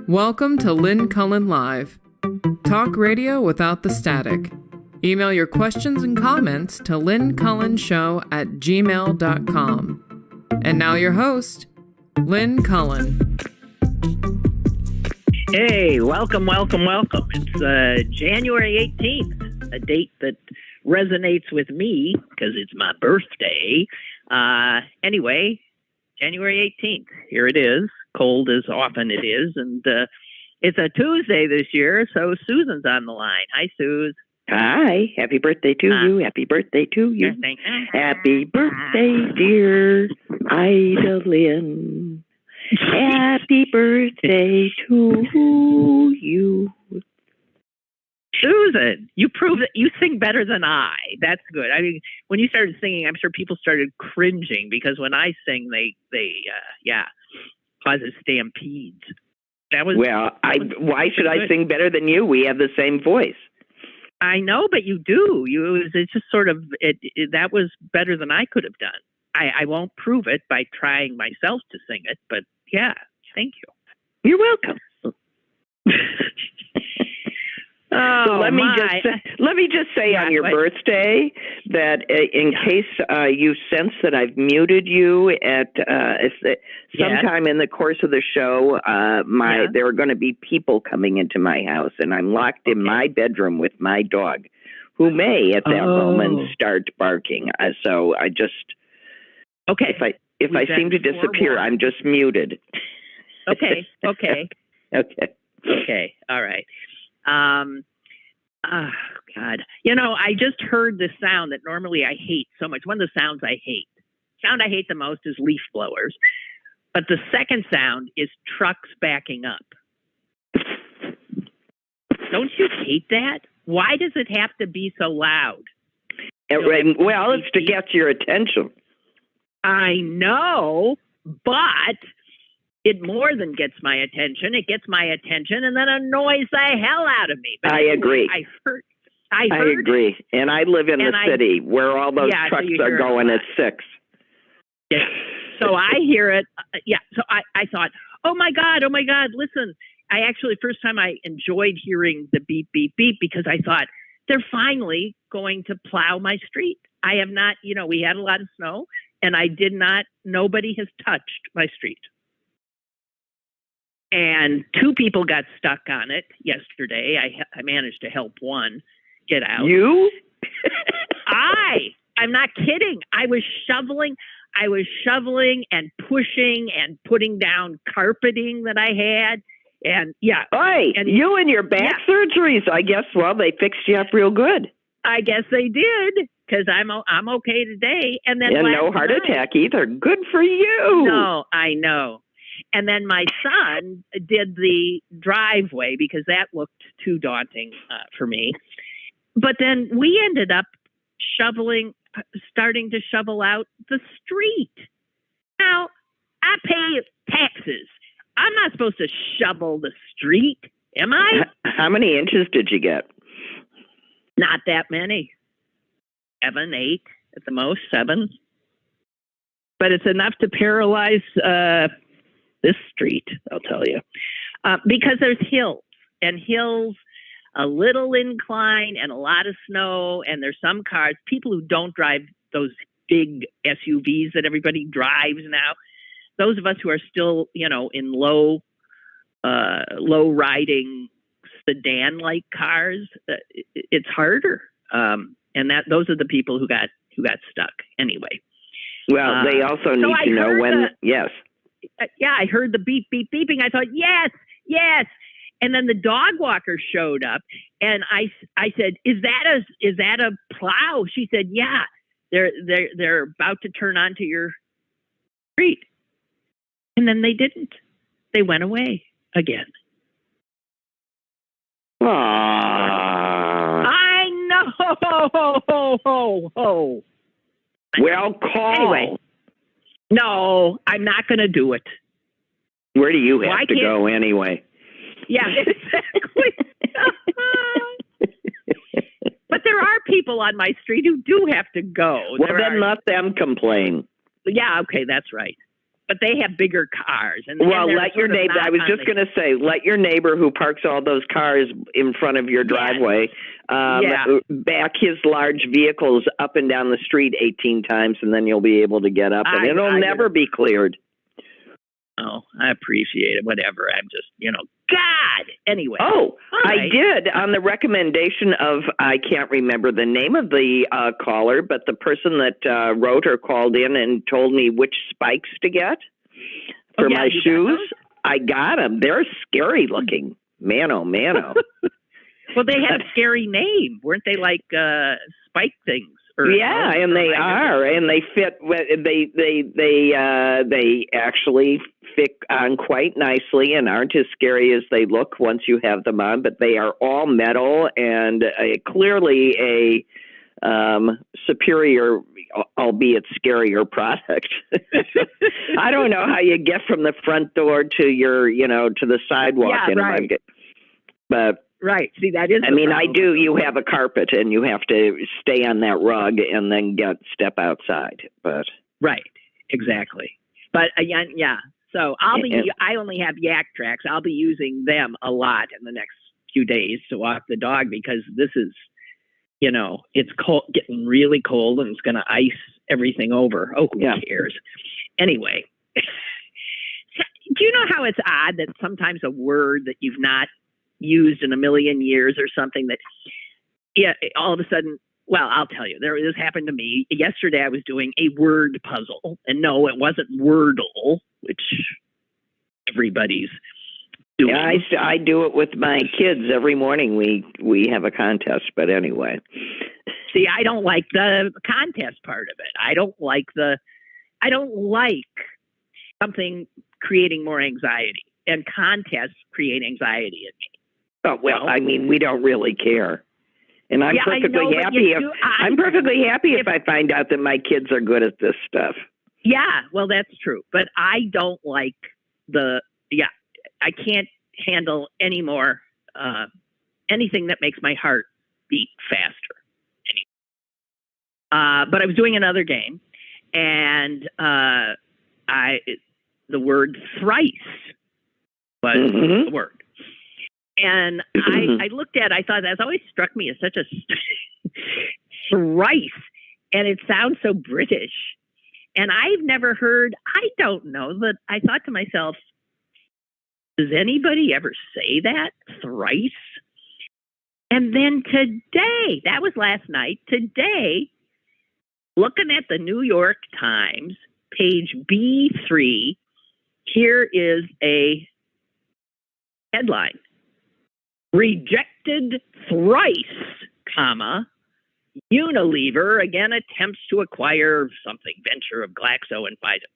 Welcome to Lynn Cullen Live. Talk radio without the static. Email your questions and comments to lynncullenshow@gmail.com. And now your host, Lynn Cullen. Hey, welcome. It's January 18th, a date that resonates with me because it's my birthday. Anyway, January 18th, here it is, cold as often it is, and it's a Tuesday this year, so Susan's on the line. Hi, Suze. Hi, happy birthday to you. Happy birthday to you. Happy birthday, dear Ida Lynn. Happy birthday to you. Susan, you prove that you sing better than I. That's good. I mean, when you started singing, I'm sure people started cringing because when I sing, they causes stampedes. Why should I sing better than you? We have the same voice. I know, but you do. It's just sort of that was better than I could have done. I won't prove it by trying myself to sing it, but yeah, thank you. You're welcome. So let me just say on your birthday that in case you sense that I've muted you at sometime in the course of the show, there are going to be people coming into my house, and I'm locked in my bedroom with my dog, who may at that moment start barking. So I just if I seem to disappear, I'm just muted. Okay. All right. Oh, God. I just heard the sound that normally I hate so much. One of the sounds I hate. Sound I hate the most is leaf blowers. But the second sound is trucks backing up. Don't you hate that? Why does it have to be so loud? It's to get your attention. I know, but it more than gets my attention. It gets my attention and then annoys the hell out of me. But I agree. I agree. And I live in the city where all those trucks are going at 6. Yeah. So I hear it. So I thought, oh my God, listen. I actually, first time I enjoyed hearing the beep, beep, beep, because I thought they're finally going to plow my street. I have not, we had a lot of snow and nobody has touched my street. And 2 people got stuck on it yesterday. I managed to help one get out. You? I'm not kidding. I was shoveling and pushing and putting down carpeting that I had. And and you and your back surgeries, I guess, they fixed you up real good. I guess they did, because I'm okay today. And then no heart attack either. Good for you. No, I know. And then my son did the driveway because that looked too daunting for me. But then we ended up starting to shovel out the street. Now, I pay taxes. I'm not supposed to shovel the street, am I? How many inches did you get? Not that many. 7, 8 at the most, 7. But it's enough to paralyze this street, I'll tell you, because there's hills, a little incline and a lot of snow, and there's some cars, people who don't drive those big SUVs that everybody drives now, those of us who are still, in low riding sedan-like cars, it's harder, and those are the people who got stuck anyway. Well, they also need to know when. Yes. I heard the beep, beep, beeping. I thought, yes. And then the dog walker showed up, and I said, "Is that a plow?" She said, "Yeah, they're about to turn onto your street." And then they didn't. They went away again. Aww. I know. Well, call. Anyway. No, I'm not going to do it. Where do you have to go anyway? Yeah, exactly. But there are people on my street who do have to go. Well, then let them complain. Yeah, okay, that's right. but they have bigger cars. Well, let your neighbor. I was just going to say, let your neighbor who parks all those cars in front of your driveway back his large vehicles up and down the street 18 times, and then you'll be able to get up, and it'll never be cleared. Oh, I appreciate it. Whatever. I'm just, God. Anyway. Oh, I did on the recommendation of, I can't remember the name of the caller, but the person that wrote or called in and told me which spikes to get for my shoes. I got them. They're scary looking. Man, oh, man, oh. Well, they had a scary name. Weren't they like spike things? Yeah, and they are, and they fit. They actually fit on quite nicely and aren't as scary as they look once you have them on. But they are all metal and clearly a superior, albeit scarier product. I don't know how you get from the front door to your, to the sidewalk. Yeah, right. But. Right. See, that is. I mean, I do. You have a carpet, and you have to stay on that rug, and then step outside. But right, exactly. But yeah. So I only have Yak Tracks. I'll be using them a lot in the next few days to walk the dog because this is, it's cold, getting really cold, and it's going to ice everything over. Oh, who cares? Anyway, do you know how it's odd that sometimes a word that you've not used in a million years or something that all of a sudden, well, I'll tell you, this happened to me yesterday. I was doing a word puzzle, and no, it wasn't Wordle, which everybody's doing. Yeah, I do it with my kids every morning. We have a contest, but anyway. See, I don't like the contest part of it. I don't like something creating more anxiety, and contests create anxiety in me. Oh, well, I mean, we don't really care. And I'm perfectly happy if I find out that my kids are good at this stuff. Yeah, well, that's true. But I don't like I can't handle anymore anything that makes my heart beat faster. But I was doing another game, and the word thrice was the word. And I looked at it, I thought that's always struck me as such a thrice, and it sounds so British. And I've never heard, I don't know, but I thought to myself, does anybody ever say that? Thrice? And then today, that was last night, today, looking at the New York Times, page B3, here is a headline. Rejected thrice, Unilever again attempts to acquire something, venture of Glaxo and Pfizer.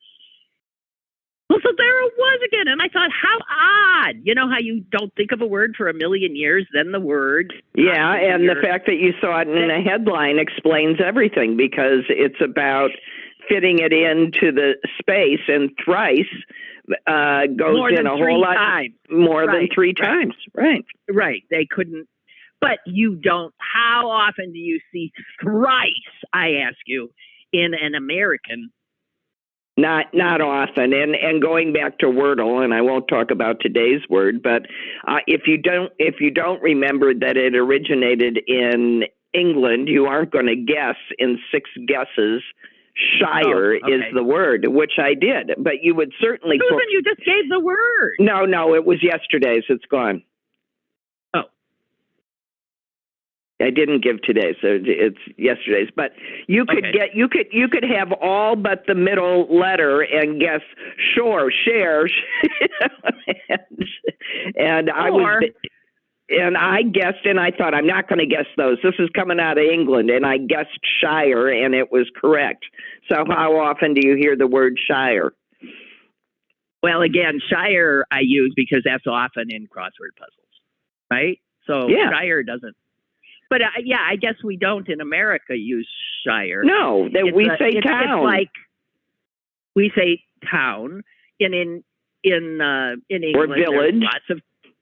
Well, so there it was again. And I thought, how odd. You know how you don't think of a word for a million years, then the word. Yeah, and the fact that you saw it in a headline explains everything because it's about fitting it into the space, and thrice goes in a whole lot more than three times. Right. They couldn't. But you don't. How often do you see thrice, I ask you, in an American? Not often. And going back to Wordle, and I won't talk about today's word, but if you don't remember that it originated in England, you aren't going to guess in 6 guesses. Shire is the word, which I did, but you would certainly. Susan, you just gave the word. No, it was yesterday's. It's gone. Oh, I didn't give today's, so it's yesterday's. But you could you could have all but the middle letter and guess share, and I was. And I guessed, and I thought, I'm not going to guess those. This is coming out of England, and I guessed Shire, and it was correct. So how often do you hear the word Shire? Well, again, Shire I use because that's often in crossword puzzles, right? So Shire doesn't. But I guess we don't in America use Shire. No, we say town. It's like we say town in England. Or village.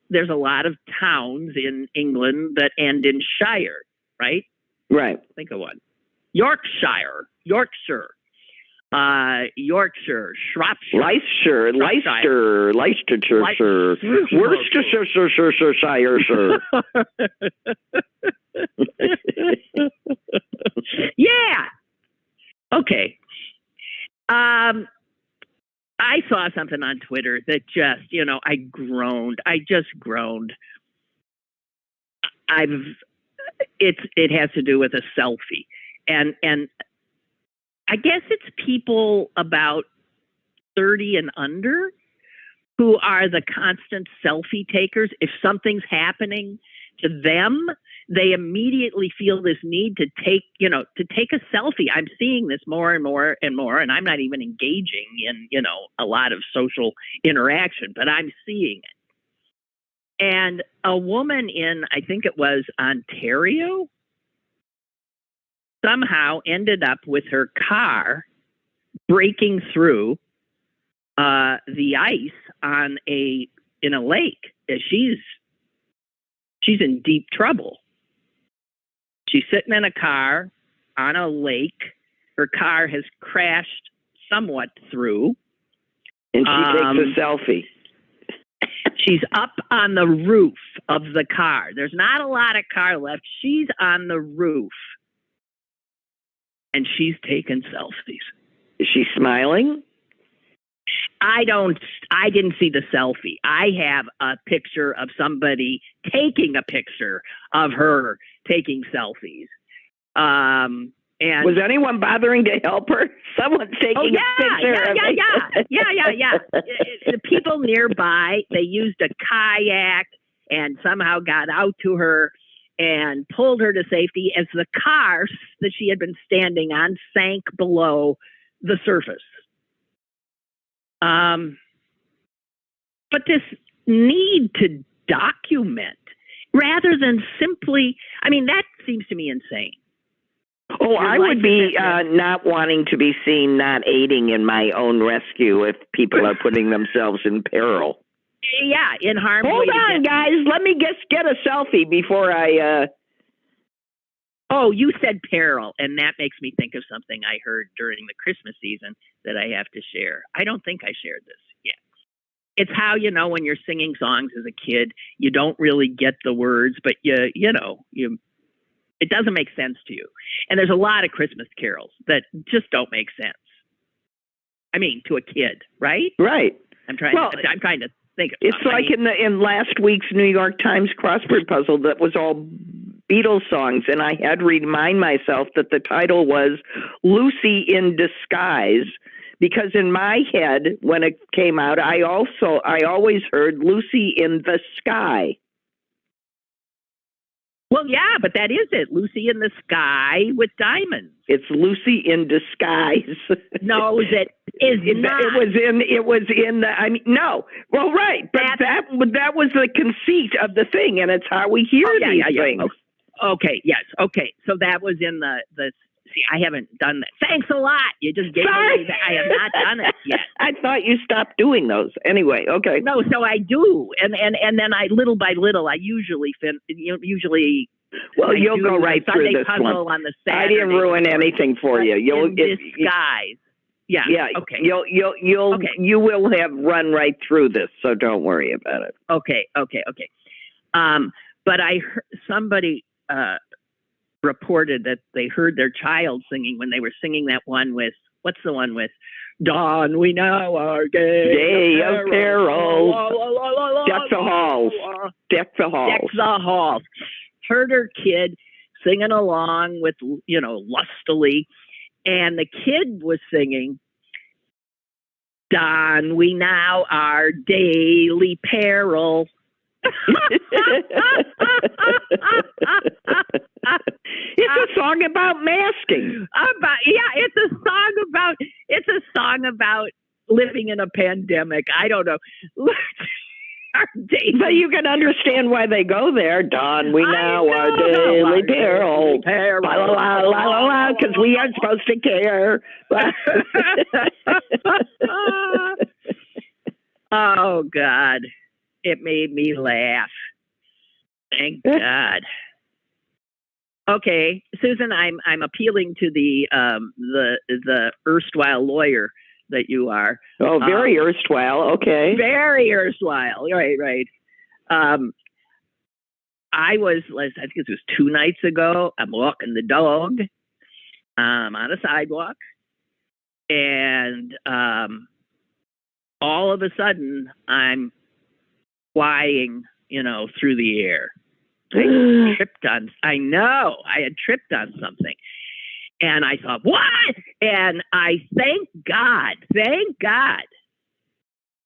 There's a lot of towns in England that end in Shire, right? Right. Think of one. Yorkshire. Yorkshire, Shropshire, Leicestershire, Worcestershire. Yeah. Okay. I saw something on Twitter that just, I groaned. I just groaned. It has to do with a selfie. And I guess it's people about 30 and under who are the constant selfie takers. If something's happening to them, they immediately feel this need to take a selfie. I'm seeing this more and more and more, and I'm not even engaging in, a lot of social interaction, but I'm seeing it. And a woman in, I think it was Ontario, somehow ended up with her car breaking through the ice in a lake. She's in deep trouble. She's sitting in a car on a lake. Her car has crashed somewhat through. And she takes a selfie. She's up on the roof of the car. There's not a lot of car left. She's on the roof. And she's taking selfies. Is she smiling? I didn't see the selfie. I have a picture of somebody taking a picture of her taking selfies. And was anyone bothering to help her? Someone's taking a picture. Yeah. The people nearby, they used a kayak and somehow got out to her and pulled her to safety as the car that she had been standing on sank below the surface. But this need to document rather than simply, that seems to me insane. Oh, I would be not wanting to be seen not aiding in my own rescue if people are putting themselves in peril. Yeah, in harm's way. Hold on, guys. Let me just get a selfie before I... Oh, you said peril, and that makes me think of something I heard during the Christmas season that I have to share. I don't think I shared this yet. It's how, when you're singing songs as a kid, you don't really get the words, but it doesn't make sense to you. And there's a lot of Christmas carols that just don't make sense. To a kid, right? Right. I'm trying to think of it's something. Like in last week's New York Times crossword puzzle that was all Beatles songs, and I had to remind myself that the title was Lucy in Disguise, because in my head, when it came out, I always heard Lucy in the Sky. Well, yeah, but that is it. Lucy in the Sky with Diamonds. It's Lucy in Disguise. No, it is not. It was in the, no. Well, right. But that was the conceit of the thing, and it's how we hear these things. Okay, yes. Okay. So that was in the see, I haven't done that. Thanks a lot. You just gave me that. I have not done it yet. I thought you stopped doing those. Anyway, okay. No, so I do. And then I, little by little, I usually well, you'll go right through this one. On the Saturday. I didn't ruin anything for you. You'll Disguise. Yeah. Yeah. Okay. You will have run right through this, so don't worry about it. Okay. But I heard somebody reported that they heard their child singing when they were singing that one with, what's the one with? Dawn, we now are day of peril. Deck the halls. Heard her kid singing along with, lustily. And the kid was singing, Dawn, we now are daily peril. It's a song about masking. It's a song about living in a pandemic. I don't know. But you can understand why they go there. Dawn, we now are daily peril. Because we aren't supposed to care. Oh, God. It made me laugh. Thank God. Okay, Susan, I'm appealing to the erstwhile lawyer that you are. Oh, very erstwhile. Okay. Very erstwhile. Right. I think it was 2 nights ago. I'm walking the dog on a sidewalk, and all of a sudden I'm flying, through the air. I had tripped on something. And I thought, what? And I thank God,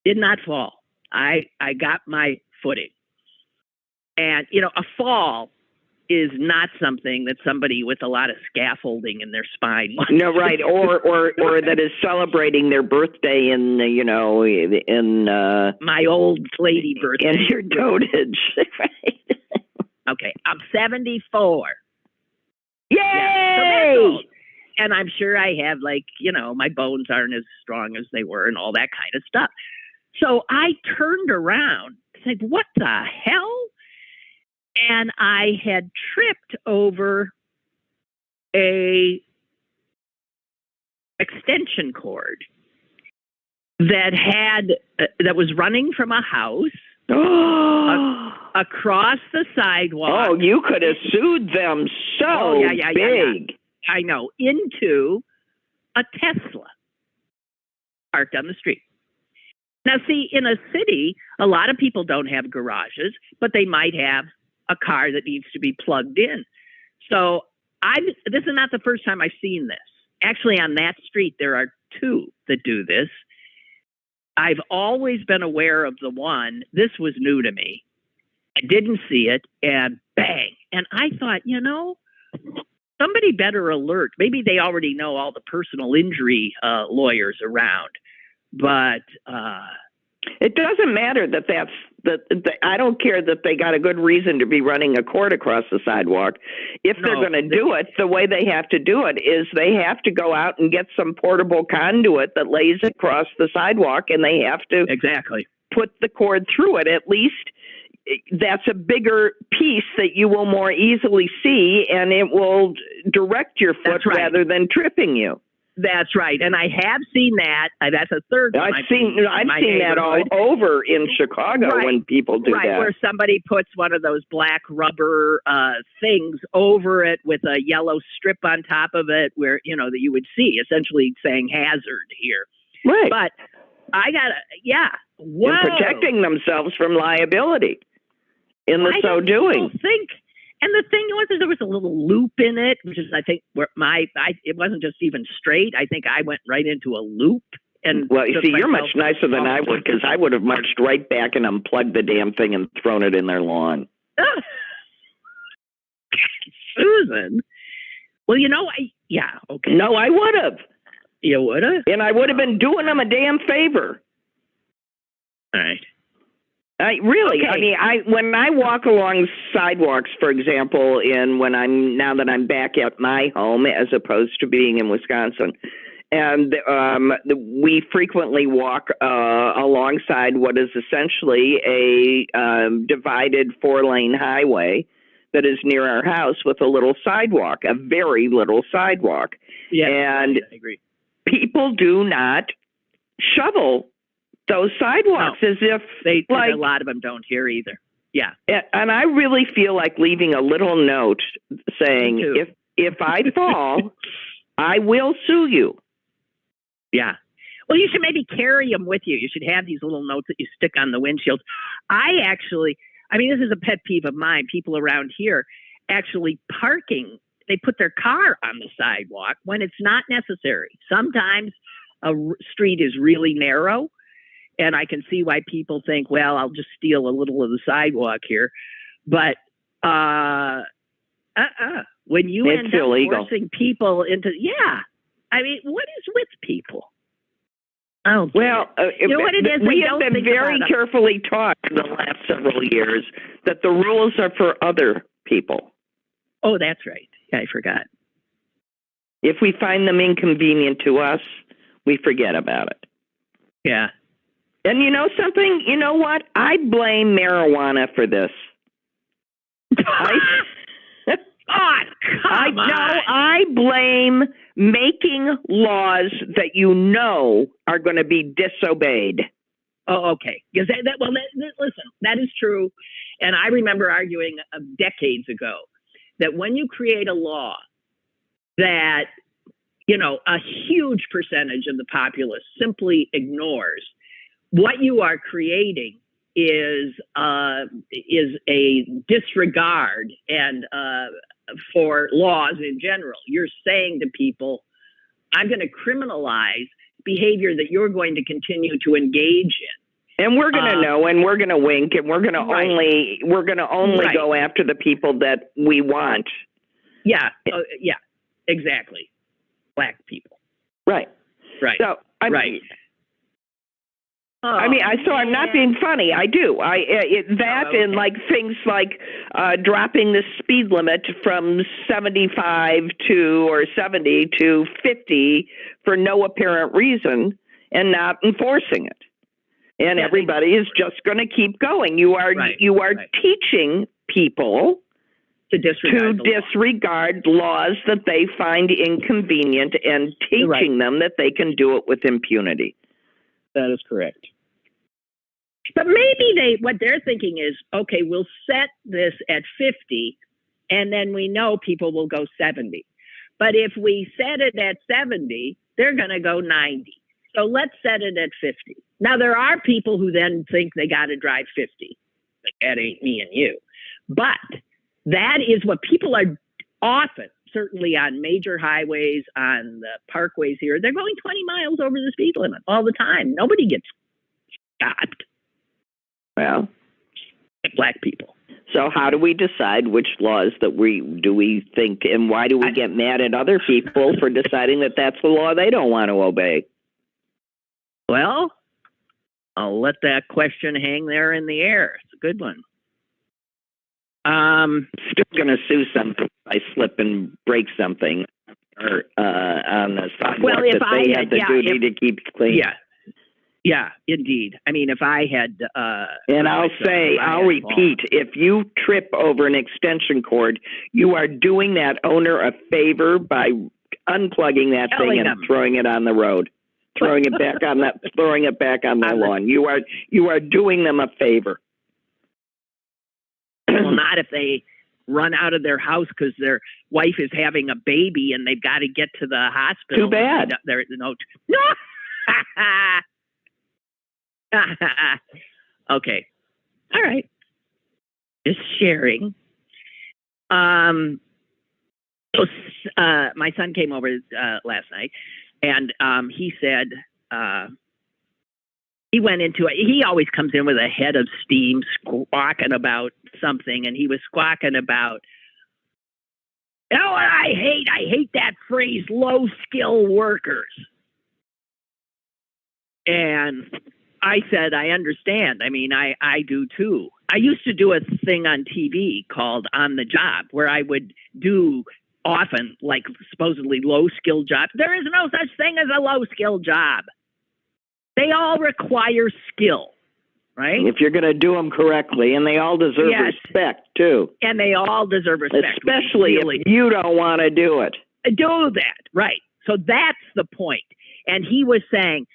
did not fall. I got my footing. And, a fall is not something that somebody with a lot of scaffolding in their spine wants. No, right. Or that is celebrating their birthday in my old lady birthday. In your dotage. Right. Okay. I'm 74. Yay! Yeah, so and I'm sure I have, my bones aren't as strong as they were and all that kind of stuff. So I turned around and said, what the hell? And I had tripped over a extension cord that was running from a house across the sidewalk. Oh, you could have sued them big. Yeah. I know, into a Tesla parked on the street. Now, see, in a city, a lot of people don't have garages, but they might have a car that needs to be plugged in. So this is not the first time I've seen this. Actually, on that street, there are 2 that do this. I've always been aware of the one. This was new to me. I didn't see it, and bang. And I thought, somebody better alert. Maybe they already know all the personal injury lawyers around. But it doesn't matter I don't care that they got a good reason to be running a cord across the sidewalk. If they're going to do it, the way they have to do it is they have to go out and get some portable conduit that lays across the sidewalk, and they have to put the cord through it. At least that's a bigger piece that you will more easily see, and it will direct your foot rather than tripping you. That's right, and I have seen that. That's a third one. I've seen that all over in Chicago when people do that. Where somebody puts one of those black rubber things over it with a yellow strip on top of it, where that you would see, essentially saying hazard here. Right. But I got and protecting themselves from liability in the so doing. And the thing was, there was a little loop in it, which is, I think, where it wasn't just even straight. I think I went right into a loop. And well, you see, you're much nicer than I would, because I would have marched right back and unplugged the damn thing and thrown it in their lawn. Susan. Well, okay. No, I would have. You would have? And I would have been doing them a damn favor. All right. Really, okay. When I walk along sidewalks, for example, now that I'm back at my home as opposed to being in Wisconsin, and we frequently walk alongside what is essentially a divided 4-lane highway that is near our house with a little sidewalk, a very little sidewalk. Yeah, and I agree. People do not shovel those sidewalks as if a lot of them don't here either. Yeah. And I really feel like leaving a little note saying, if I fall, I will sue you. Yeah. Well, you should maybe carry them with you. You should have these little notes that you stick on the windshield. This is a pet peeve of mine. People around here actually parking, they put their car on the sidewalk when it's not necessary. Sometimes a street is really narrow, and I can see why people think, well, I'll just steal a little of the sidewalk here. But when you end up forcing people into, what is with people? Oh, well, you know what it is? We have been very carefully taught in the last several years that the rules are for other people. Oh, that's right. I forgot. If we find them inconvenient to us, we forget about it. Yeah. And you know something? You know what? I blame marijuana for this. Oh, I blame making laws that you know are going to be disobeyed. Oh, okay. Because listen, that is true. And I remember arguing decades ago that when you create a law that, a huge percentage of the populace simply ignores, what you are creating is a disregard and for laws in general. You're saying to people, I'm going to criminalize behavior that you're going to continue to engage in. And we're going to know, and we're going to wink, and we're going to only go after the people that we want. Yeah, yeah, exactly. Black people. Right. So I'm not being funny. I do. And like things like dropping the speed limit from 75 or 70 to 50 for no apparent reason and not enforcing it. And everybody is just going to keep going. You are teaching people to disregard laws that they find inconvenient and teaching them that they can do it with impunity. That is correct. But maybe what they're thinking is, okay, we'll set this at 50 and then we know people will go 70. But if we set it at 70, they're going to go 90. So let's set it at 50. Now, there are people who then think they got to drive 50. Like, that ain't me and you. But that is what people are often, certainly on major highways, on the parkways here, they're going 20 miles over the speed limit all the time. Nobody gets stopped. Well, black people. So how do we decide which laws that we think, and why do we get mad at other people for deciding that that's the law they don't want to obey? Well, I'll let that question hang there in the air. It's a good one. Still going to sue something if I slip and break something or on the sidewalk they have the duty to keep clean. Yeah, indeed. I mean, if I had... and I'll repeat, if you trip over an extension cord, you are doing that owner a favor by unplugging that thing and throwing it on the road. Throwing it back on the lawn. You are doing them a favor. Well, not if they run out of their house because their wife is having a baby and they've got to get to the hospital. Too bad. No. Okay. All right. Just sharing. So my son came over last night, and he said he went into it. He always comes in with a head of steam, squawking about something, and he was squawking about, you know what I hate that phrase, low-skill workers. And I said, I understand. I mean, I do too. I used to do a thing on TV called On the Job, where I would do often, like, supposedly low-skill jobs. There is no such thing as a low-skill job. They all require skill, right? If you're going to do them correctly, and they all deserve respect, too. And they all deserve respect. Especially if you don't want to do it. Do that, right. So that's the point. And he was saying,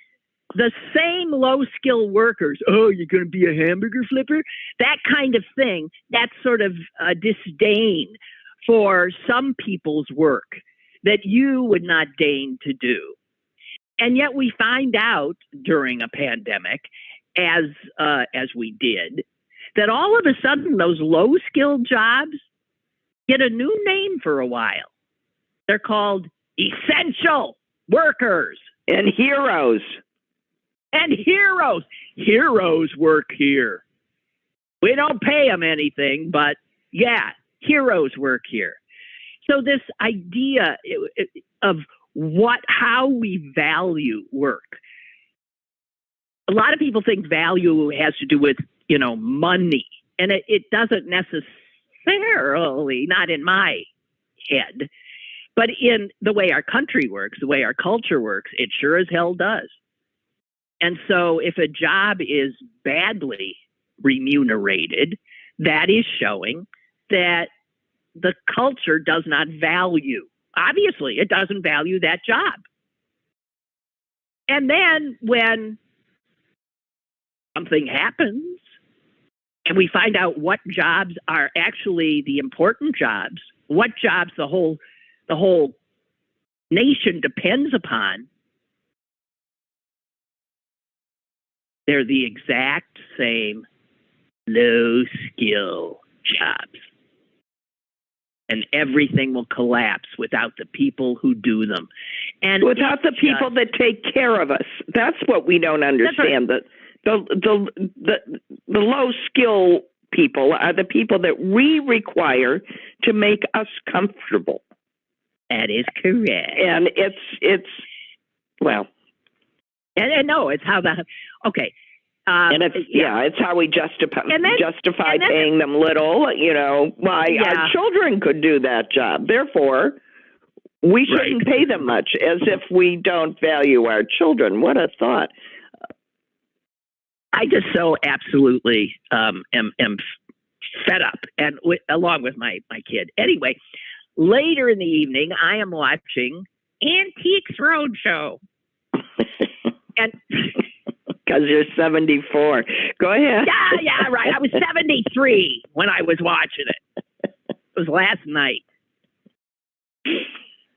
the same low-skill workers, oh, you're going to be a hamburger flipper? That kind of thing, that sort of disdain for some people's work that you would not deign to do. And yet we find out during a pandemic, as we did, that all of a sudden those low-skilled jobs get a new name for a while. They're called essential workers. And heroes. And heroes. Heroes work here. We don't pay them anything, but yeah, heroes work here. So this idea of how we value work. A lot of people think value has to do with, money. And it doesn't necessarily, not in my head, but in the way our country works, the way our culture works, it sure as hell does. And so if a job is badly remunerated, that is showing that the culture does not value. Obviously, it doesn't value that job. And then when something happens and we find out what jobs are actually the important jobs, what jobs the whole nation depends upon, they're the exact same low skill jobs. And everything will collapse without the people who do them. And without the people that take care of us. That's what we don't understand. Right. The low skill people are the people that we require to make us comfortable. That is correct. And it's well. And no, it's how that. Okay. And it's how we justify paying them little. You know, why our children could do that job. Therefore, we shouldn't pay them much, as if we don't value our children. What a thought! I just so absolutely am fed up, and along with my kid. Anyway, later in the evening, I am watching Antiques Roadshow, and. Because you're 74. Go ahead. Yeah, right. I was 73 when I was watching it. It was last night.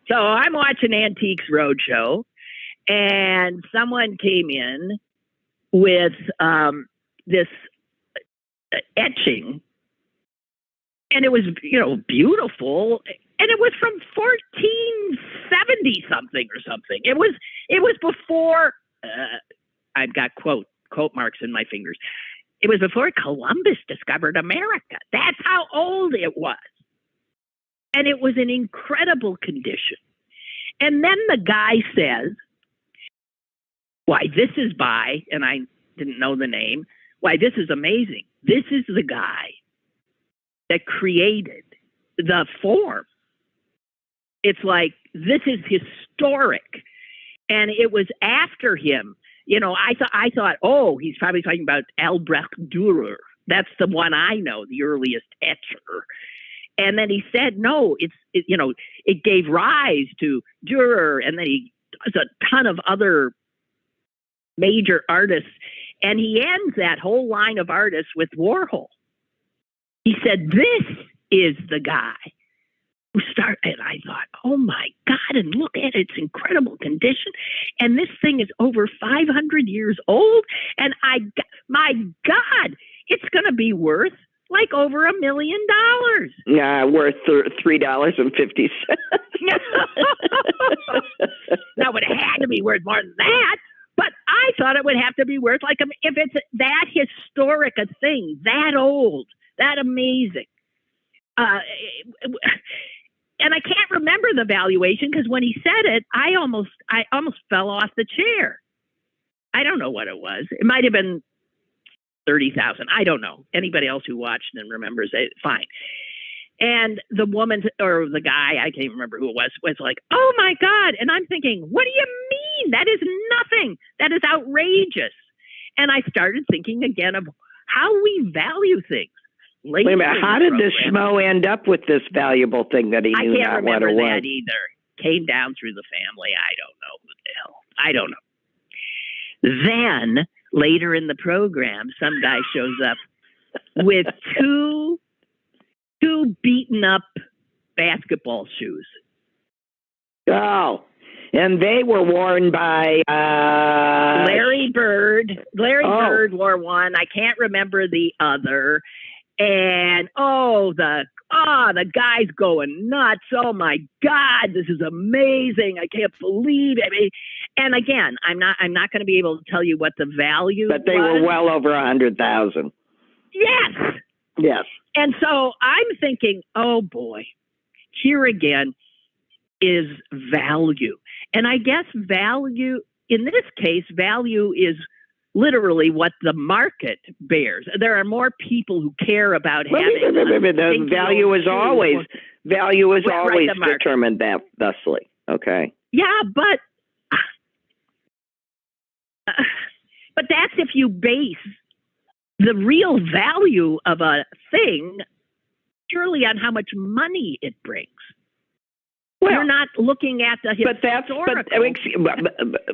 So I'm watching Antiques Roadshow, and someone came in with this etching, and it was, beautiful, and it was from 1470 something or something. It was before. I've got quote marks in my fingers. It was before Columbus discovered America. That's how old it was. And it was in incredible condition. And then the guy says, why, this is by, and I didn't know the name, why, this is amazing. This is the guy that created the form. It's like, this is historic. And it was after him. I thought, he's probably talking about Albrecht Dürer. That's the one I know, the earliest etcher. And then he said, no, it gave rise to Dürer, and then he does a ton of other major artists. And he ends that whole line of artists with Warhol. He said, this is the guy who started, and I thought, oh my God, and look at its incredible condition. And this thing is over 500 years old. And my God, it's going to be worth like over $1 million. Yeah, worth $3.50. Now, it had to be worth more than that. But I thought it would have to be worth, like, if it's that historic a thing, that old, that amazing. And I can't remember the valuation, because when he said it, I almost fell off the chair. I don't know what it was. It might have been $30,000. I don't know. Anybody else who watched and remembers it, fine. And the woman or the guy, I can't remember who it was like, oh my God. And I'm thinking, what do you mean? That is nothing. That is outrageous. And I started thinking again of how we value things. Wait a minute, how did this schmo end up with this valuable thing that he knew not what it was? I can't remember that either. Came down through the family. I don't know who the hell. I don't know. Then, later in the program, some guy shows up with two beaten up basketball shoes. Oh, and they were worn by Larry Bird. Larry Bird wore one. I can't remember the other. And the guy's going nuts. Oh my God, this is amazing. I can't believe it. And again, I'm not going to be able to tell you what the value was. But they were well over 100,000. Yes. And so I'm thinking, oh boy, here again is value. And I guess value, in this case, value is literally what the market bears. There are more people who care about having. The value is always determined thusly. Okay. Yeah, but that's if you base the real value of a thing purely on how much money it brings. Well, you're not looking at the historical.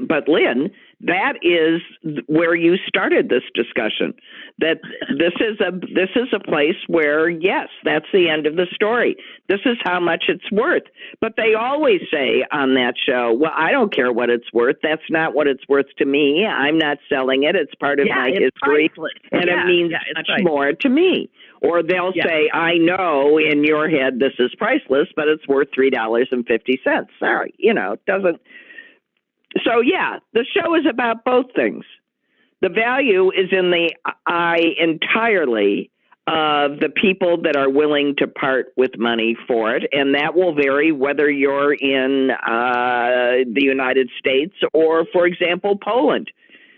But Lynn, that is where you started this discussion. That this is a place where, yes, that's the end of the story. This is how much it's worth. But they always say on that show, well, I don't care what it's worth. That's not what it's worth to me. I'm not selling it. It's part of my history, and it means much more to me. Or they'll say, I know in your head this is priceless, but it's worth $3.50. Sorry, it doesn't. So, the show is about both things. The value is in the eye entirely of the people that are willing to part with money for it, and that will vary whether you're in the United States or, for example, Poland.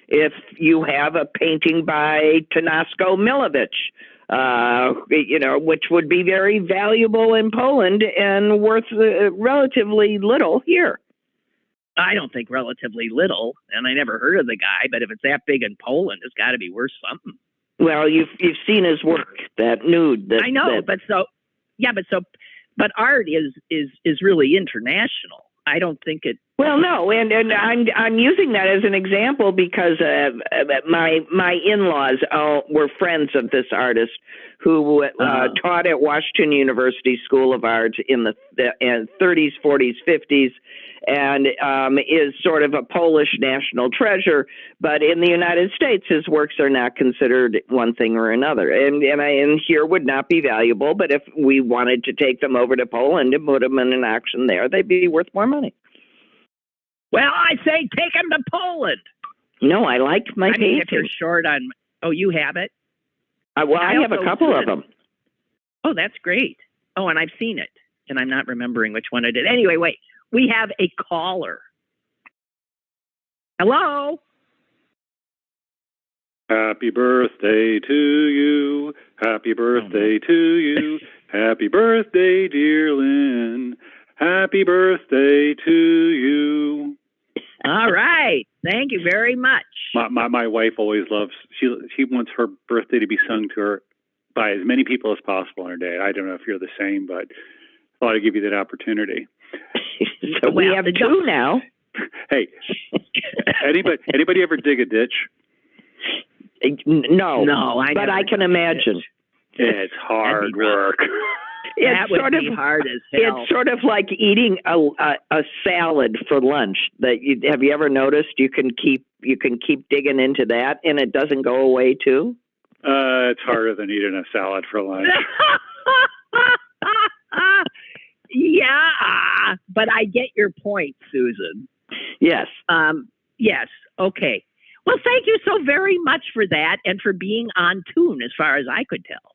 If you have a painting by Tanasko Milovich, which would be very valuable in Poland and worth relatively little here. I don't think relatively little, and I never heard of the guy, but if it's that big in Poland, it's got to be worth something. Well, you've seen his work, that nude. I know, but art is really international. I don't think it. Well, no, and I'm using that as an example because my in-laws were friends of this artist who taught at Washington University School of Art in the 30s, 40s, 50s, and is sort of a Polish national treasure. But in the United States, his works are not considered one thing or another, and here would not be valuable. But if we wanted to take them over to Poland and put them in an auction there, they'd be worth more money. Well, I say take them to Poland. No, I like my painting. If you're short on... Oh, you have it? I have a couple of them. Oh, that's great. Oh, and I've seen it, and I'm not remembering which one I did. Anyway, wait. We have a caller. Hello? Happy birthday to you. Happy birthday to you. Happy birthday, dear Lynn. Happy birthday to you. All right. Thank you very much. My wife always loves, she wants her birthday to be sung to her by as many people as possible on her day. I don't know if you're the same, but I thought I'd give you that opportunity. So we have two now. Hey, anybody ever dig a ditch? No, but I can imagine. It's hard work. That would be hard as hell. It's sort of like eating a salad for lunch. Have you ever noticed you can keep digging into that and it doesn't go away too? It's harder than eating a salad for lunch. Yeah, but I get your point, Susan. Yes. Yes. Okay. Well, thank you so very much for that and for being on tune as far as I could tell.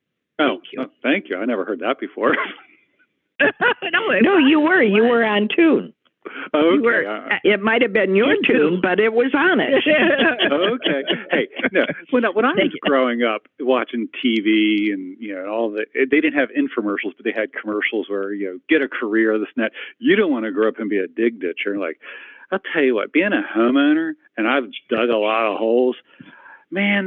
Thank you. I never heard that before. No, you were. You were on tune. Okay. It might have been your tune, but it was on it. Okay. Hey, no. When I was growing up, watching TV and they didn't have infomercials, but they had commercials where get a career, this and that. You don't want to grow up and be a dig ditcher. Like, I'll tell you what, being a homeowner, and I've dug a lot of holes. Man,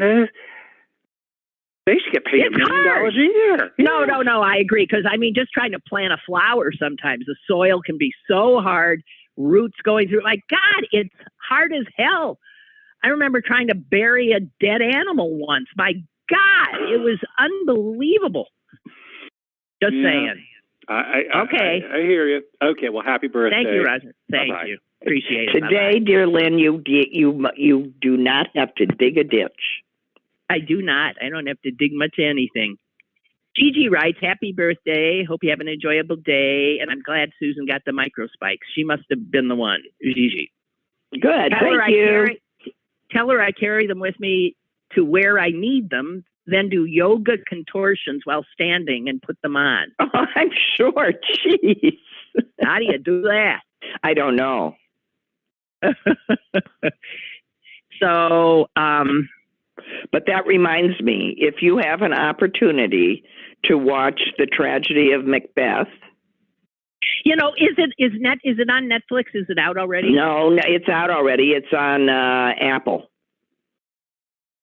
they should get paid $1 million a year. No, I agree. Because, just trying to plant a flower sometimes, the soil can be so hard, roots going through. My God, it's hard as hell. I remember trying to bury a dead animal once. My God, it was unbelievable. Just saying. Okay. I hear you. Okay, well, happy birthday. Thank you, Roger. Thank you. Appreciate it. Today, dear Lynn, you do not have to dig a ditch. I do not. I don't have to dig much anything. Gigi writes, happy birthday. Hope you have an enjoyable day. And I'm glad Susan got the micro spikes. She must have been the one, Gigi. Good. Thank you. Tell her I carry them with me to where I need them, then do yoga contortions while standing and put them on. Oh, I'm sure. Jeez. How do you do that? I don't know. So, but that reminds me, if you have an opportunity to watch The Tragedy of Macbeth. Is it on Netflix? Is it out already? No, it's out already. It's on Apple.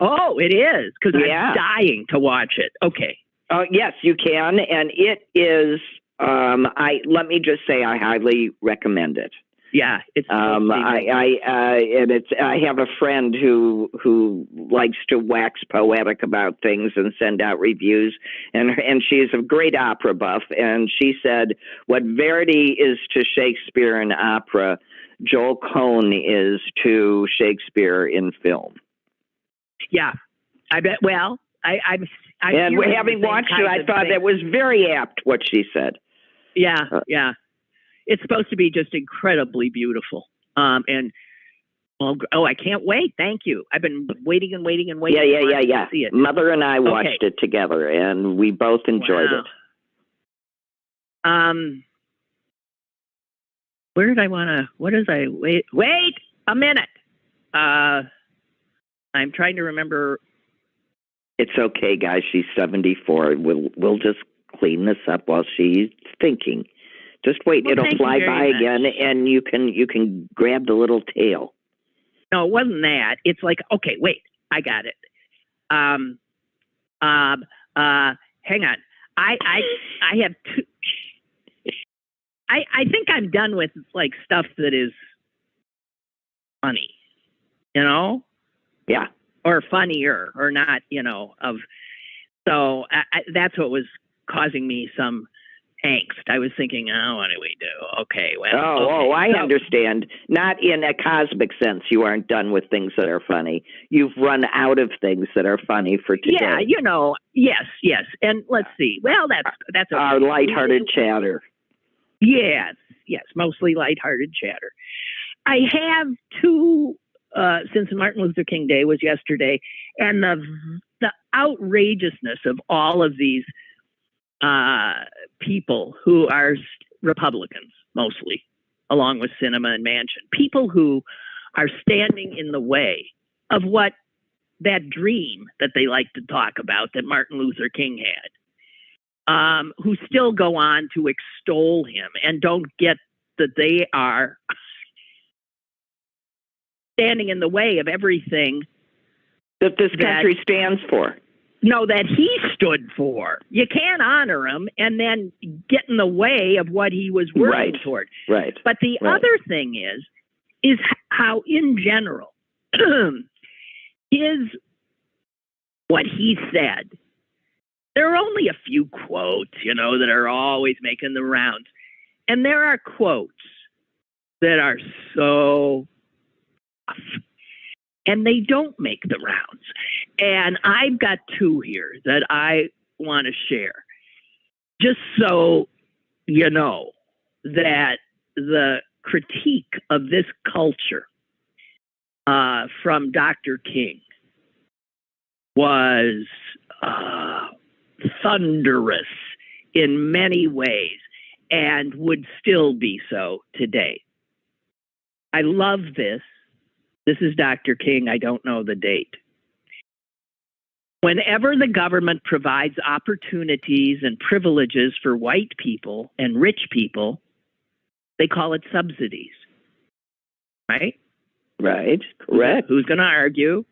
Oh, it is? Because I'm dying to watch it. Okay. Oh, yes, you can, and it is. Let me just say, I highly recommend it. Yeah, it's. I have a friend who likes to wax poetic about things and send out reviews, and she's a great opera buff, and she said what Verdi is to Shakespeare in opera, Joel Cohn is to Shakespeare in film. Yeah, I bet. Well, I'm and having watched it, I thought that was very apt what she said. Yeah, yeah. It's supposed to be just incredibly beautiful. And I can't wait. Thank you. I've been waiting. Yeah. To see it. Mother and I watched it together, and we both enjoyed it. Where did I want to? What is I wait? Wait a minute. I'm trying to remember. It's okay, guys. She's 74. We'll just clean this up while she's thinking. Just wait, it'll fly by again, and you can grab the little tail. No, it wasn't that. It's like, okay, wait, I got it. Hang on. I have two. I think I'm done with like stuff that is funny, you know? Yeah. Or funnier, or not, So that's what was causing me some angst. I was thinking, what do we do? Okay, well. I understand. Not in a cosmic sense. You aren't done with things that are funny. You've run out of things that are funny for today. Yeah, yes. And let's see. Well, that's okay. Our lighthearted chatter. Yes, mostly lighthearted chatter. I have two, since Martin Luther King Day was yesterday, and the outrageousness of all of these people who are Republicans, mostly, along with Sinema and Manchin, people who are standing in the way of what that dream that they like to talk about that Martin Luther King had, who still go on to extol him and don't get that they are standing in the way of everything that this country stands for. No, that he stood for. You can't honor him and then get in the way of what he was working toward. Right. But the other thing is how, in general, is what he said. There are only a few quotes, that are always making the rounds. And there are quotes that are so tough, and they don't make the rounds. And I've got two here that I want to share, just so you know that the critique of this culture from Dr. King was thunderous in many ways and would still be so today. I love this. This is Dr. King. I don't know the date. Whenever the government provides opportunities and privileges for white people and rich people, they call it subsidies. Right? Right. Correct. Who's going to argue?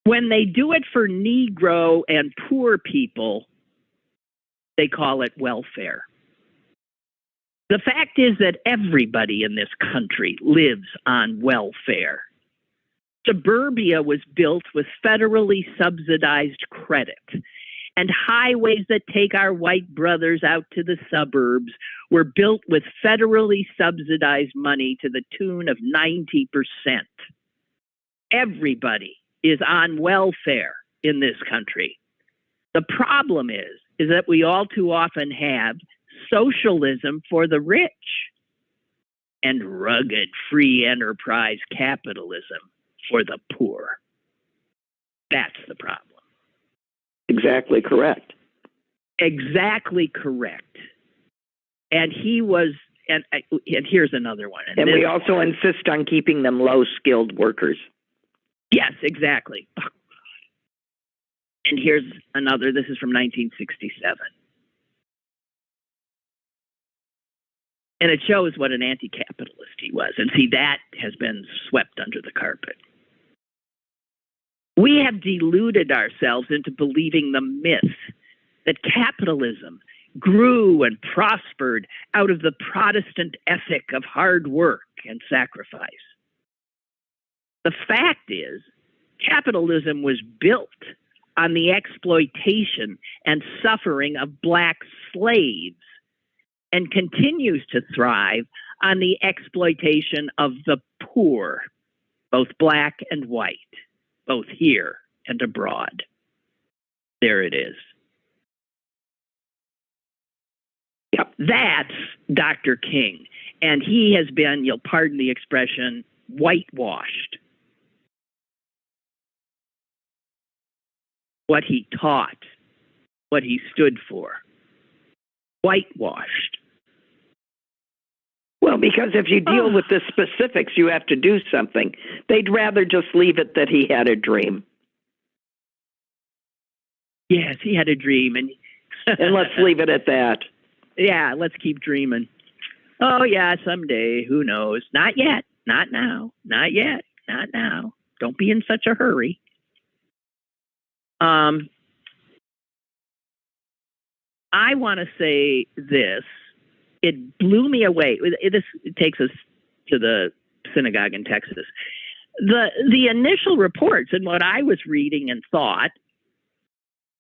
When they do it for Negro and poor people, they call it welfare. The fact is that everybody in this country lives on welfare. Suburbia was built with federally subsidized credit, and highways that take our white brothers out to the suburbs were built with federally subsidized money to the tune of 90%. Everybody is on welfare in this country. The problem is that we all too often have socialism for the rich and rugged free enterprise capitalism for the poor. That's the problem. Exactly correct. Exactly correct. And he was, and here's another one. And we also insist on keeping them low-skilled workers. Yes, exactly. And here's another. This is from 1967. And it shows what an anti-capitalist he was. And see, that has been swept under the carpet. We have deluded ourselves into believing the myth that capitalism grew and prospered out of the Protestant ethic of hard work and sacrifice. The fact is, capitalism was built on the exploitation and suffering of black slaves and continues to thrive on the exploitation of the poor, both black and white, both here and abroad. There it is. Yep. That's Dr. King. And he has been, you'll pardon the expression, whitewashed. What he taught, what he stood for. Whitewashed. Well, because if you deal with the specifics, you have to do something. They'd rather just leave it that he had a dream. Yes, he had a dream. And let's leave it at that. Yeah, let's keep dreaming. Oh, yeah, someday. Who knows? Not yet. Not now. Not yet. Not now. Don't be in such a hurry. I want to say this. It blew me away. This takes us to the synagogue in Texas. The initial reports and what I was reading and thought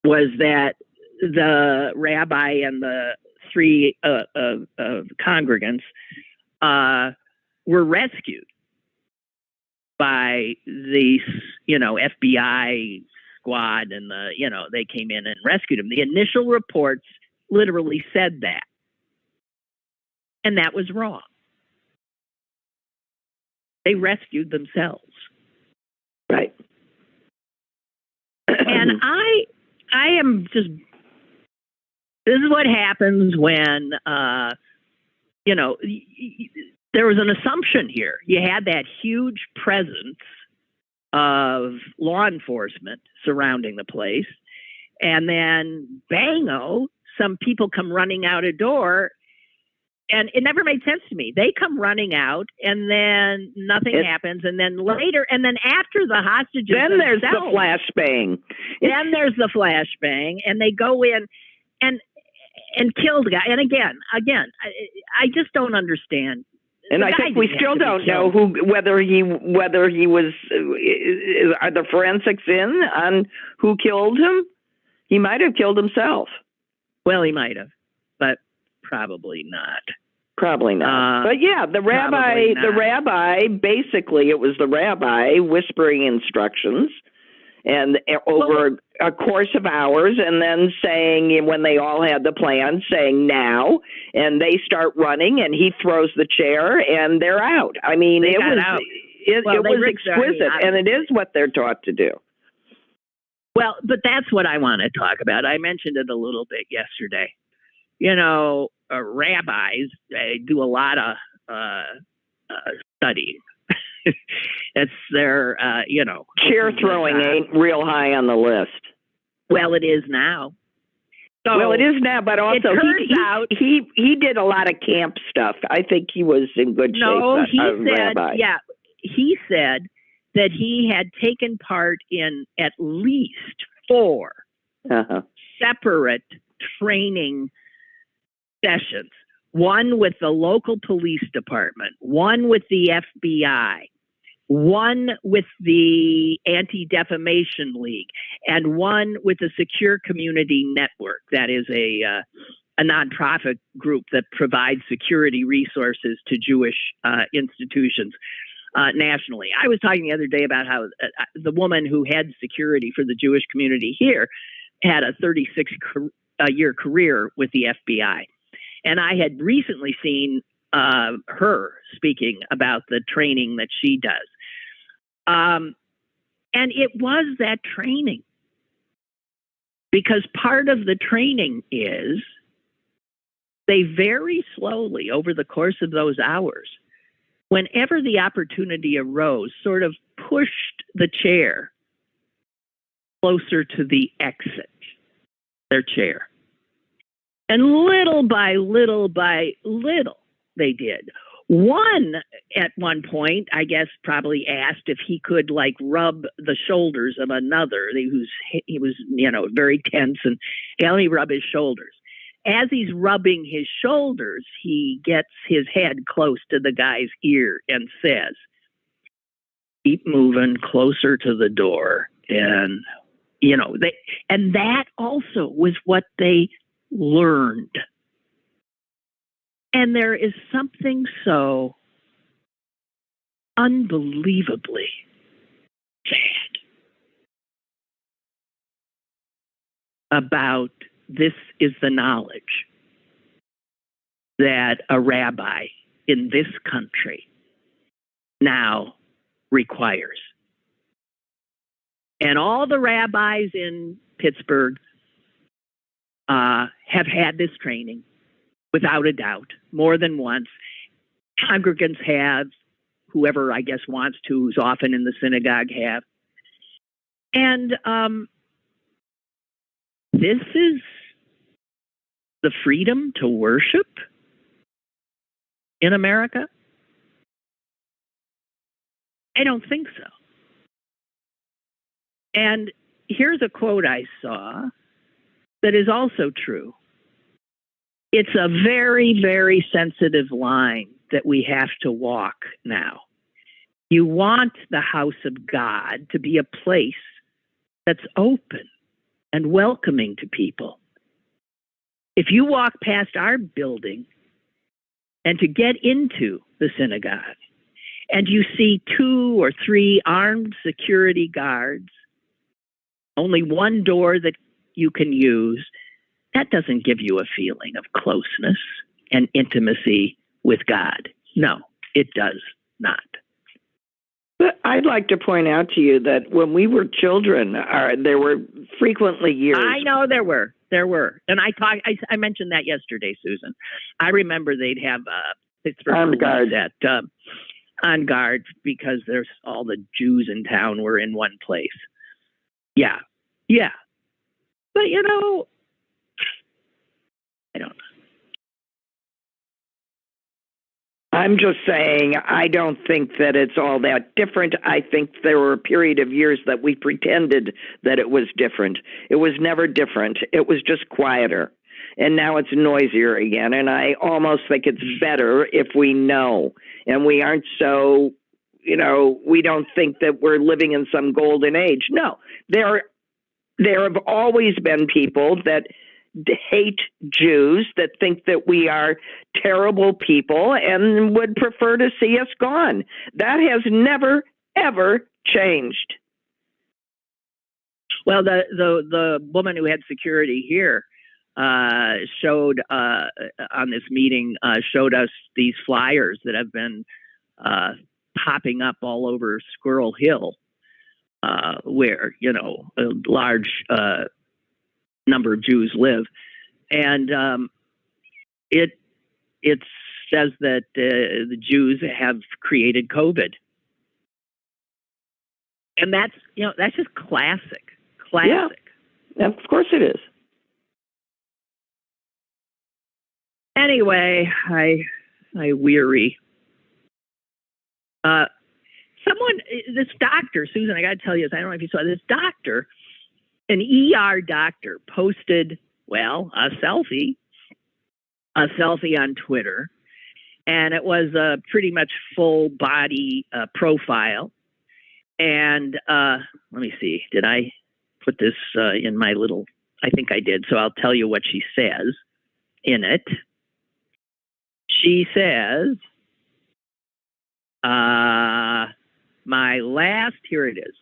was that the rabbi and the three congregants were rescued by the FBI squad, and they came in and rescued him. The initial reports literally said that. And that was wrong. They rescued themselves. Right. And I am just, this is what happens when, there was an assumption here. You had that huge presence of law enforcement surrounding the place. And then, bango, some people come running out a door. And it never made sense to me. They come running out, and then nothing happens. And then later, and then after the hostages, then there's the flashbang. Then there's the flashbang, and they go in and kill the guy. And again, I just don't understand. And I think we still don't know whether he was. Are the forensics in on who killed him? He might have killed himself. Well, he might have, but probably not. Probably not. But yeah, the rabbi, basically it was the rabbi whispering instructions and over a course of hours, and then saying, when they all had the plan, saying now, and they start running, and he throws the chair, and they're out. I mean, it was exquisite, and it is what they're taught to do. Well, but that's what I want to talk about. I mentioned it a little bit yesterday. Rabbis do a lot of studying. It's their, chair throwing ain't real high on the list. Well, it is now. It is now, but also he did a lot of camp stuff. I think he was in good shape. No, he said, rabbi. Yeah, he said that he had taken part in at least 4 separate training sessions. One with the local police department, one with the FBI, one with the Anti-Defamation League, and one with the Secure Community Network. That is a nonprofit group that provides security resources to Jewish institutions nationally. I was talking the other day about how the woman who had security for the Jewish community here had a 36-year career with the FBI. And I had recently seen her speaking about the training that she does. And it was that training. Because part of the training is they very slowly, over the course of those hours, whenever the opportunity arose, sort of pushed the chair closer to the exit, their chair. And little by little by little, they did. One, at one point, I guess, probably asked if he could like rub the shoulders of another he was, very tense, and let me rub his shoulders. As he's rubbing his shoulders, he gets his head close to the guy's ear and says, "Keep moving closer to the door." And, and that also was what they learned. And there is something so unbelievably sad about this is the knowledge that a rabbi in this country now requires. And all the rabbis in Pittsburgh have had this training, without a doubt, more than once. Congregants have, whoever I guess wants to, who's often in the synagogue have. And this is the freedom to worship in America? I don't think so. And here's a quote I saw that is also true. It's a very, very sensitive line that we have to walk now. You want the house of God to be a place that's open and welcoming to people. If you walk past our building and to get into the synagogue and you see 2 or 3 armed security guards, only one door that you can use, that doesn't give you a feeling of closeness and intimacy with God. No, it does not. But I'd like to point out to you that when we were children, there were frequently years. I know there were. And I mentioned that yesterday, Susan. I remember they'd have Pittsburgh on guard. On guard because there's all the Jews in town were in one place. Yeah. But, I don't know. I'm just saying, I don't think that it's all that different. I think there were a period of years that we pretended that it was different. It was never different. It was just quieter. And now it's noisier again. And I almost think it's better if we know. And we aren't so, we don't think that we're living in some golden age. No, there have always been people that hate Jews, that think that we are terrible people and would prefer to see us gone. That has never, ever changed. Well, the woman who had security here showed on this meeting, showed us these flyers that have been popping up all over Squirrel Hill, where, a large number of Jews live. And it says that the Jews have created COVID. And that's just classic. Yeah, of course it is. Anyway, I weary. This doctor, Susan, I got to tell you this. I don't know if you saw this doctor, an ER doctor, posted, a selfie on Twitter, and it was a pretty much full body profile. And let me see, did I put this in my little? I think I did. So I'll tell you what she says in it. She says, here it is.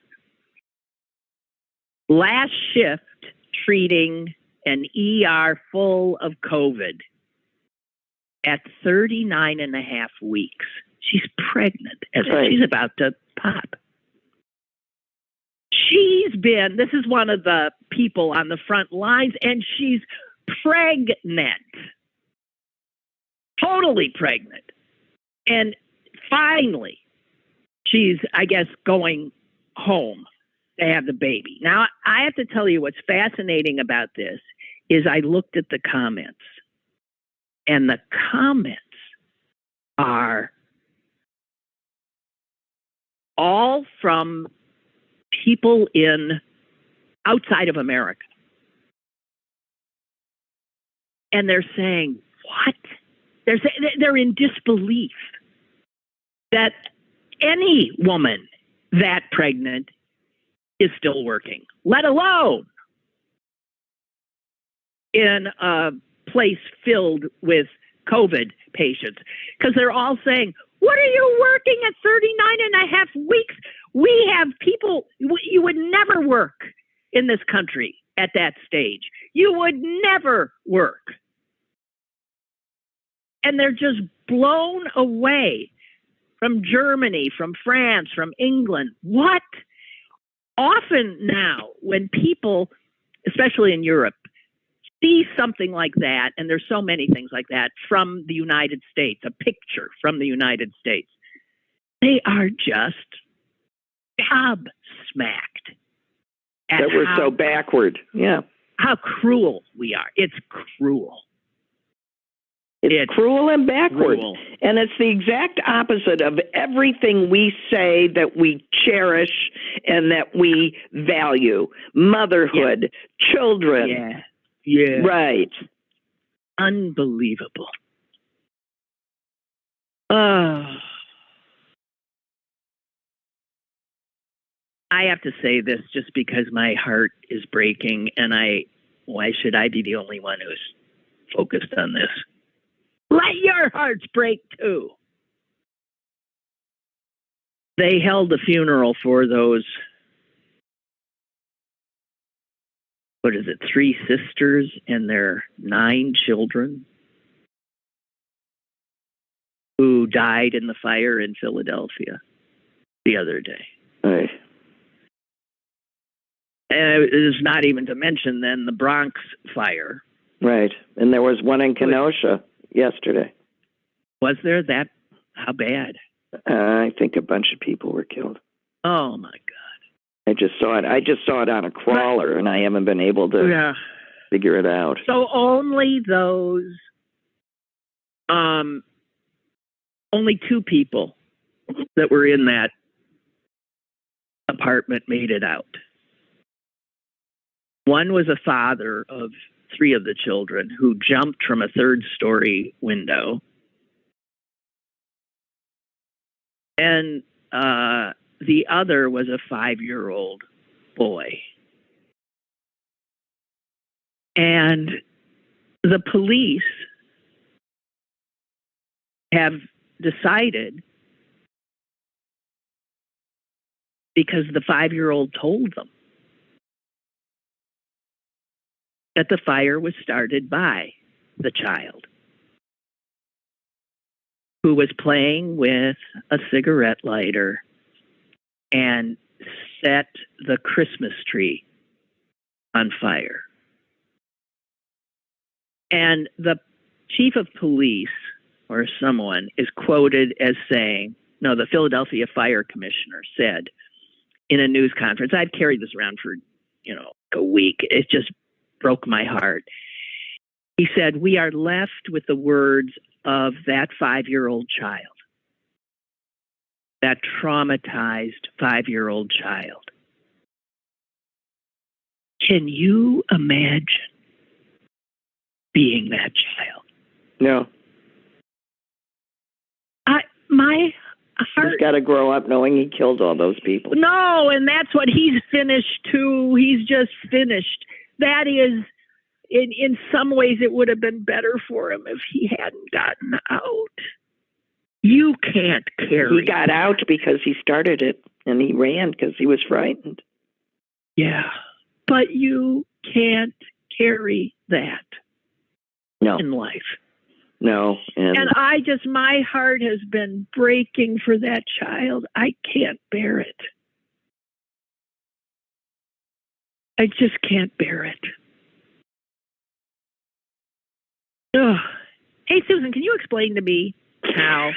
Last shift treating an ER full of COVID at 39 and a half weeks. She's pregnant, she's about to pop. This is one of the people on the front lines, and she's pregnant. Totally pregnant. And finally, she's, I guess, going home to have the baby. Now, I have to tell you what's fascinating about this is I looked at the comments, and the comments are all from people outside of America. And they're saying, what? They're in disbelief that any woman that pregnant is still working, let alone in a place filled with COVID patients. Because they're all saying, what are you working at 39 and a half weeks? We have people, you would never work in this country at that stage. You would never work. And they're just blown away from Germany, from France, from England. What? Often now, when people, especially in Europe, see something like that, and there's so many things like that from the United States, a picture from the United States, they are just gobsmacked. That we're so backward. Yeah. How cruel we are. It's cruel. It's cruel and backward. Cruel. And it's the exact opposite of everything we say that we cherish and that we value. Motherhood, children. Yeah. Yeah. Right. Unbelievable. I have to say this just because my heart is breaking, and why should I be the only one who's focused on this? Let your hearts break too. They held a funeral for those, 3 sisters and their 9 children who died in the fire in Philadelphia the other day. Right. And it is not even to mention then the Bronx fire. Right. And there was one in Kenosha yesterday. Was there? That? How bad? I think a bunch of people were killed. Oh my God. I just saw it on a crawler, and I haven't been able to figure it out. So only those, only 2 people that were in that apartment made it out. One was a father of 3 of the children who jumped from a 3rd-story window. And the other was a 5-year-old boy. And the police have decided, because the 5-year-old told them, that the fire was started by the child who was playing with a cigarette lighter and set the Christmas tree on fire. And the chief of police or someone is quoted as saying, no, the Philadelphia fire commissioner said in a news conference, I've carried this around for, a week. It just broke my heart. He said, we are left with the words of that 5-year-old child, that traumatized 5-year-old child. Can you imagine being that child? No. My heart. He's got to grow up knowing he killed all those people. No, and that's what he's finished too. He's just finished. That is, in some ways, it would have been better for him if he hadn't gotten out. You can't carry. He got out because he started it, and he ran because he was frightened. Yeah, but you can't carry that in life. No. And my heart has been breaking for that child. I can't bear it. I just can't bear it. Ugh. Hey, Susan, can you explain to me how?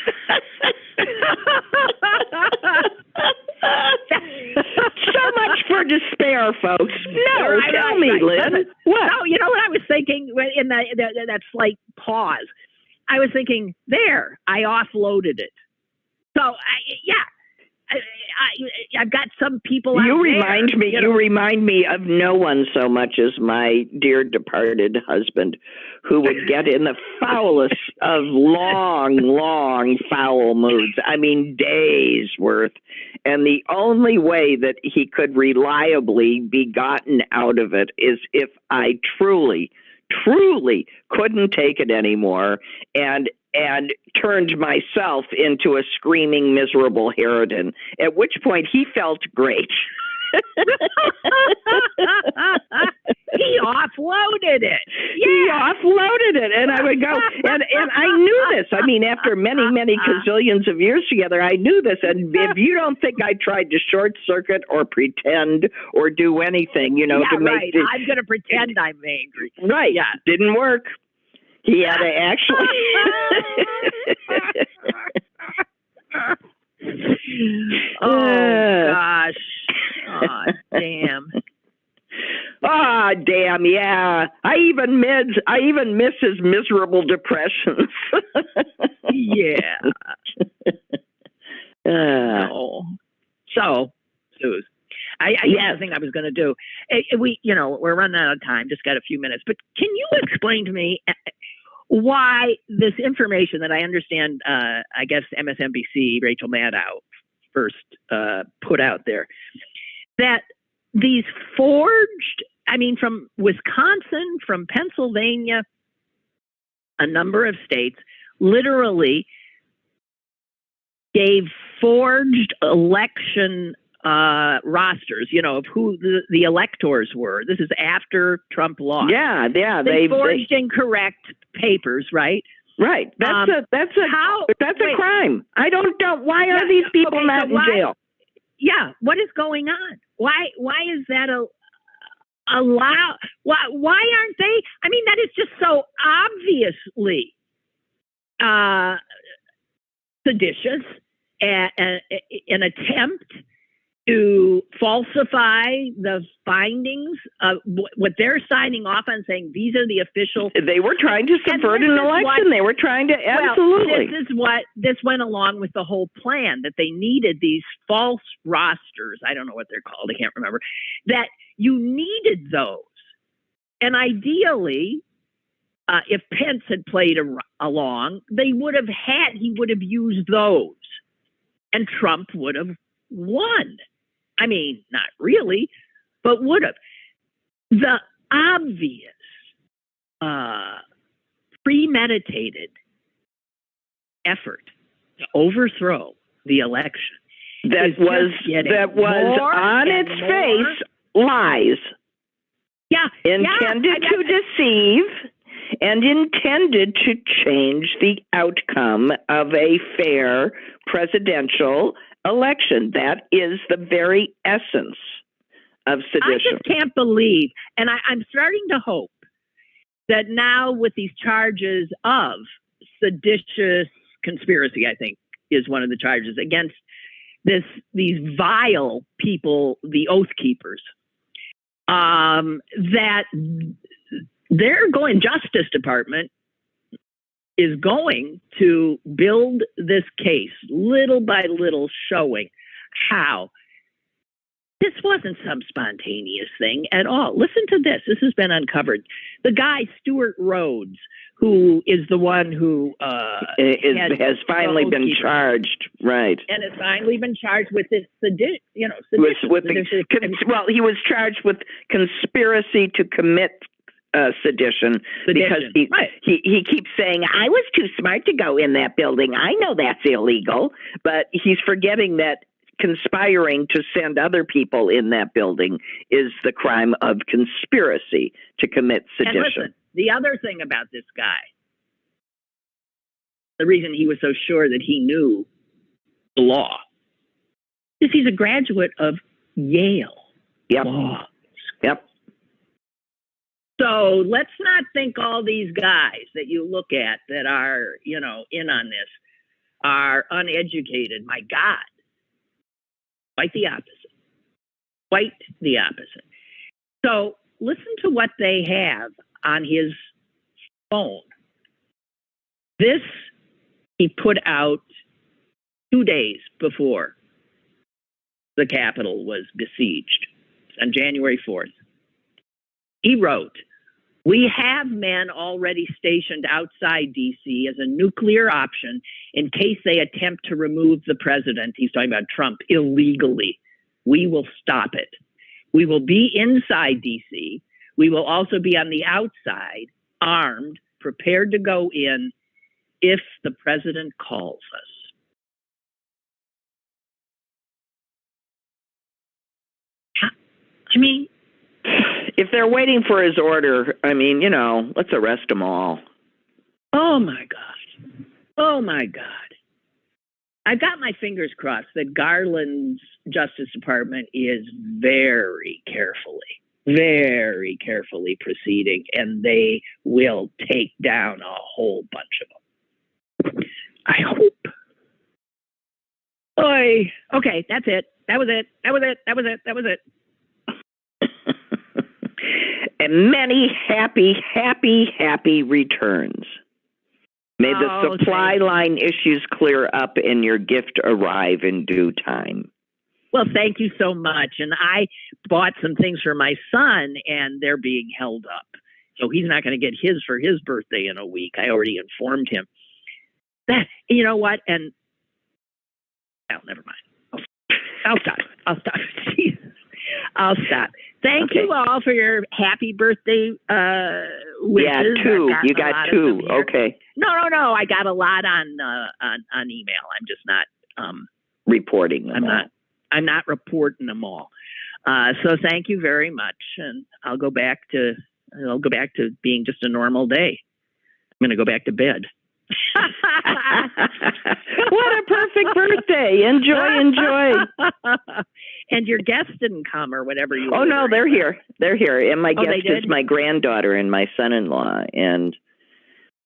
So much for despair, folks. No, tell me, Lynn. What? No, you know what I was thinking in that slight pause I was thinking, there, I offloaded it. So, I've got some people out You there, remind me of no one so much as my dear departed husband, who would get in the foulest of long foul moods. I mean, days worth. And the only way that he could reliably be gotten out of it is if I truly couldn't take it anymore and turned myself into a screaming, miserable harridan, at which point he felt great. He offloaded it. Yeah. He offloaded it. And I would go, and I knew this. I mean, after many gazillions of years together, I knew this. And if you don't think I tried to short circuit or pretend or do anything, to make I'm going to pretend I'm angry. Right. Yeah. Didn't work. He had to actually. Oh, gosh. Oh, damn. Ah, damn, yeah. I even miss his miserable depressions. Yeah. No. So, Suze, I the thing I was going to do. We're running out of time. Just got a few minutes. But can you explain to me why this information that I understand, I guess MSNBC, Rachel Maddow first put out there, that these forged, from Wisconsin, from Pennsylvania, a number of states, literally gave forged election rosters, of who the electors were. This is after Trump lost. Yeah. They forged incorrect papers, right? Right. That's a crime. I don't know. Why are these people not in jail? Yeah. What is going on? Why is that allowed? Why aren't they? That is just so obviously seditious, an attempt to falsify the findings of what they're signing off on, saying these are the official. They were trying to subvert an election. They were trying to absolutely. This went along with the whole plan, that they needed these false rosters. I don't know what they're called. I can't remember. That you needed those, and ideally, if Pence had played along, he would have used those, and Trump would have won. Not really, but would have. The obvious, premeditated effort to overthrow the election that was on its face lies. Yeah. Intended to deceive and intended to change the outcome of a fair presidential election. That is the very essence of sedition. I just can't believe, and I'm starting to hope that now with these charges of seditious conspiracy, I think is one of the charges against these vile people, the Oath Keepers, that they're going, Justice Department is going to build this case little by little, showing how this wasn't some spontaneous thing at all. Listen to this. This has been uncovered. The guy, Stuart Rhodes, who is the one who has finally been charged, right? And has finally been charged with this sedition. Well, he was charged with conspiracy to commit sedition because he keeps saying, I was too smart to go in that building. I know that's illegal, but he's forgetting that conspiring to send other people in that building is the crime of conspiracy to commit sedition. And listen, the other thing about this guy, the reason he was so sure that he knew the law, is he's a graduate of Yale. Yep. Law. Yep. So let's not think all these guys that you look at that are, in on this are uneducated. My God. Quite the opposite. Quite the opposite. So listen to what they have on his phone. This he put out 2 days before the Capitol was besieged, on January 4th. He wrote, "We have men already stationed outside D.C. as a nuclear option in case they attempt to remove the president," he's talking about Trump, "illegally. We will stop it. We will be inside D.C. We will also be on the outside, armed, prepared to go in if the president calls us." I mean, if they're waiting for his order, I mean, let's arrest them all. Oh my God. Oh my God. I've got my fingers crossed that Garland's Justice Department is very carefully proceeding, and they will take down a whole bunch of them. I hope. Oy. Okay, that's it. That was it. And many happy returns. May the supply line issues clear up and your gift arrive in due time. Well, thank you so much. And I bought some things for my son, and they're being held up. So he's not going to get his for his birthday in a week. I already informed him. That, you know what? And, never mind. I'll stop. Jesus. I'll stop. Thank you all for your happy birthday wishes. Yeah, 2. You got 2. Okay. No. I got a lot on email. I'm just not reporting them. I'm not reporting them all. So thank you very much, and I'll go back to being just a normal day. I'm going to go back to bed. What a perfect birthday. Enjoy. And your guests didn't come or whatever you were. Oh, no, they're here. And my guest is my granddaughter and my son-in-law, and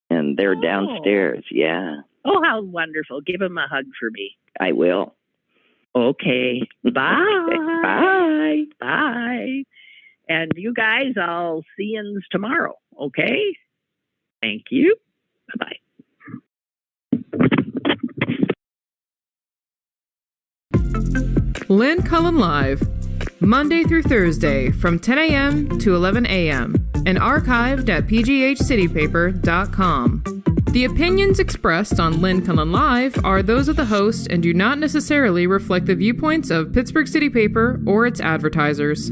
they're downstairs. Yeah. Oh, how wonderful. Give them a hug for me. I will. Okay. Bye. Bye. Bye. And you guys, I'll see you tomorrow. Okay? Thank you. Bye-bye. Lynn Cullen Live, Monday through Thursday from 10 a.m. to 11 a.m. and archived at pghcitypaper.com. The opinions expressed on Lynn Cullen Live are those of the host and do not necessarily reflect the viewpoints of Pittsburgh City Paper or its advertisers.